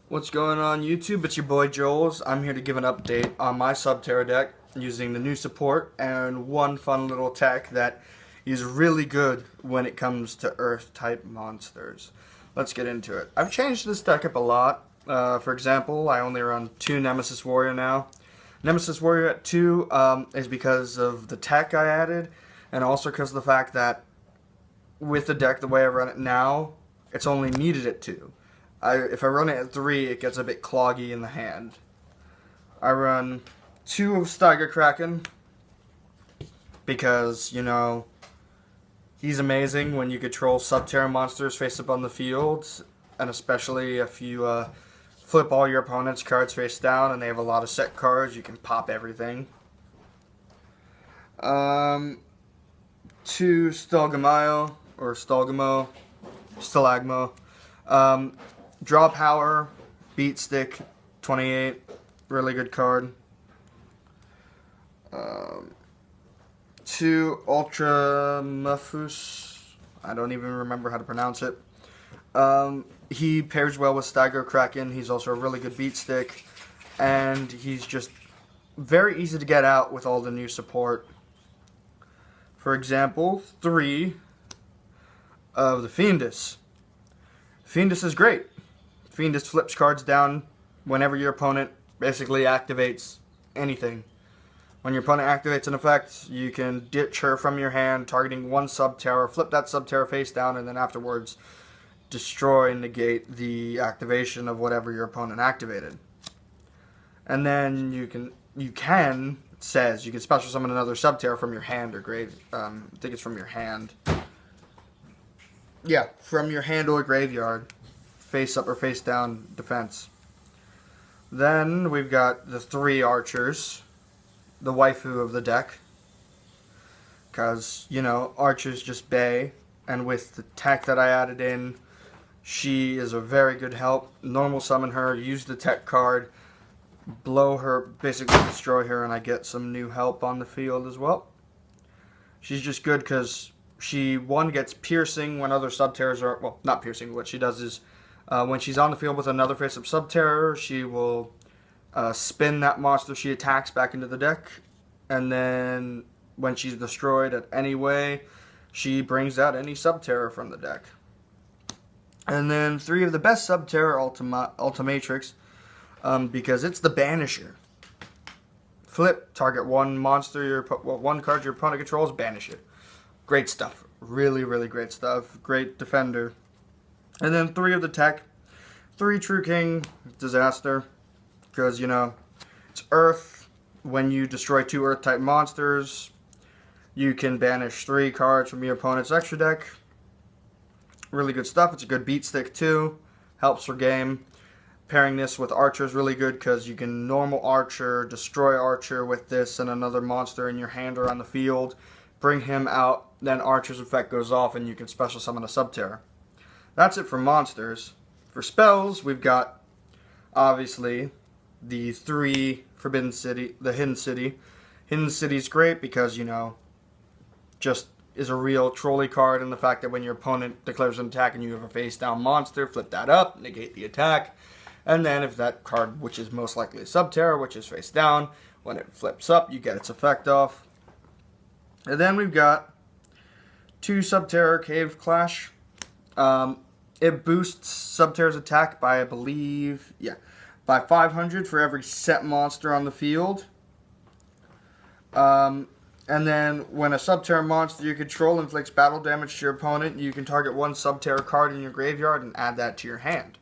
What's going on YouTube? It's your boy Joholz. I'm here to give an update on my Subterror deck using the new support and one fun little tech that is really good when it comes to Earth type monsters. Let's get into it. I've changed this deck up a lot. For example, I only run 2 Nemesis Warrior now. Nemesis Warrior at 2 is because of the tech I added, and also because of the fact that with the deck the way I run it now, it's only needed at 2. If I run it at 3, it gets a bit cloggy in the hand. I run 2 of Steiger Kraken because, you know, he's amazing when you control Subterror monsters face up on the field, and especially if you flip all your opponent's cards face down and they have a lot of set cards, you can pop everything. 2 Stalagmo, or Stalagmo. Draw power, beat stick, 28, really good card. 2 Ultra Mufus, I don't even remember how to pronounce it. He pairs well with Steiger Kraken. He's also a really good beat stick, and he's just very easy to get out with all the new support. For example, 3 of the Fiendus. Fiendus is great. Fiendus flips cards down whenever your opponent basically activates anything. When your opponent activates an effect, you can ditch her from your hand, targeting one Subterror, flip that Subterror face down, and then afterwards destroy and negate the activation of whatever your opponent activated. And then you can special summon another Subterror from your hand or grave. I think it's from your hand. Yeah, from your hand or graveyard. Face up or face down defense. Then we've got the 3 archers, the waifu of the deck, because, you know, archers just bay, and with the tech that I added in, she is a very good help. Normal summon her, use the tech card, blow her, basically destroy her, and I get some new help on the field as well. She's just good because she, one, gets piercing when other Subterrors are, well, not piercing, what she does is, when she's on the field with another face-up Subterror, she will spin that monster she attacks back into the deck, and then when she's destroyed at any way, she brings out any Subterror from the deck. And then 3 of the best Subterror Ultimatrix, because it's the Banisher. Flip, target one monster, one card your opponent controls, banish it. Great stuff. Really, really great stuff. Great defender. And then 3 of the tech. 3 True King, Disaster. Because, you know, it's Earth. When you destroy 2 Earth-type monsters, you can banish 3 cards from your opponent's extra deck. Really good stuff. It's a good beat stick, too. Helps for game. Pairing this with Archer is really good because you can normal Archer, destroy Archer with this and another monster in your hand or on the field. Bring him out, then Archer's effect goes off and you can special summon a Subterror. That's it for monsters. For spells, we've got, obviously, the 3 Forbidden City, the Hidden City. Hidden City's great because, you know, just is a real trolley card in the fact that when your opponent declares an attack and you have a face-down monster, flip that up, negate the attack. And then if that card, which is most likely a Subterror, which is face down, when it flips up, you get its effect off. And then we've got 2 Subterror Cave Clash. It boosts Subterror's attack by, I believe, by 500 for every set monster on the field. And then when a Subterror monster you control inflicts battle damage to your opponent, you can target one Subterror card in your graveyard and add that to your hand.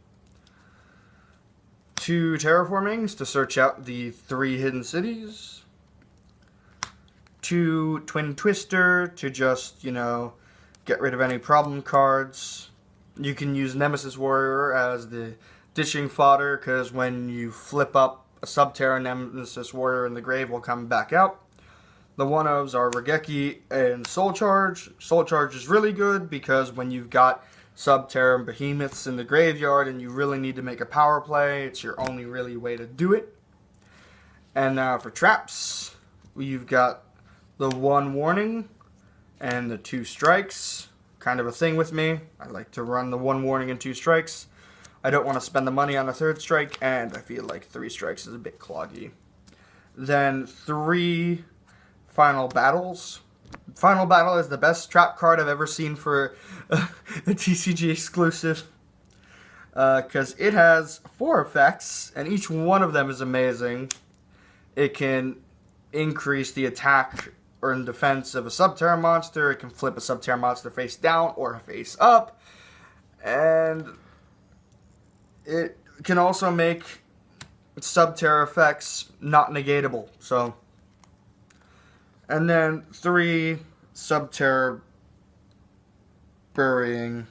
2 Terraformings to search out the 3 Hidden Cities. 2 Twin Twister to just, you know, get rid of any problem cards. You can use Nemesis Warrior as the ditching fodder, because when you flip up a Subterror, Nemesis Warrior in the grave will come back out. The one-ofs are Regeki and Soul Charge. Soul Charge is really good because when you've got Subterror and Behemoths in the graveyard and you really need to make a power play, it's your only really way to do it. And now for traps, you've got the 1 Warning and the 2 Strikes. Kind of a thing with me. I like to run the 1 Warning and 2 Strikes. I don't want to spend the money on a 3rd strike, and I feel like 3 strikes is a bit cloggy. Then 3 Final Battles. Final Battle is the best trap card I've ever seen for a TCG exclusive. Because it has 4 effects, and each one of them is amazing. It can increase the attack or in defense of a Subterror monster. It can flip a Subterror monster face down or face up. And it can also make Subterror effects not negatable. So, and then 3 Subterror Burying,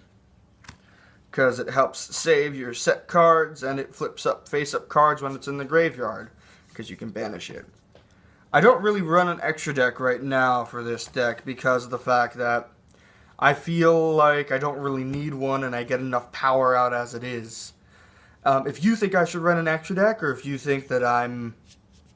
because it helps save your set cards, and it flips up face-up cards when it's in the graveyard, because you can banish it. I don't really run an extra deck right now for this deck because of the fact that I feel like I don't really need one and I get enough power out as it is. If you think I should run an extra deck, or if you think that I'm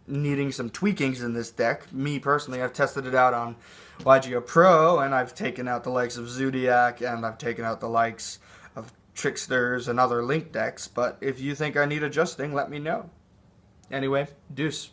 needing some tweakings in this deck, me personally, I've tested it out on YGO Pro, and I've taken out the likes of Zodiac, and I've taken out the likes of Tricksters and other Link decks, but if you think I need adjusting, let me know. Anyway, deuce.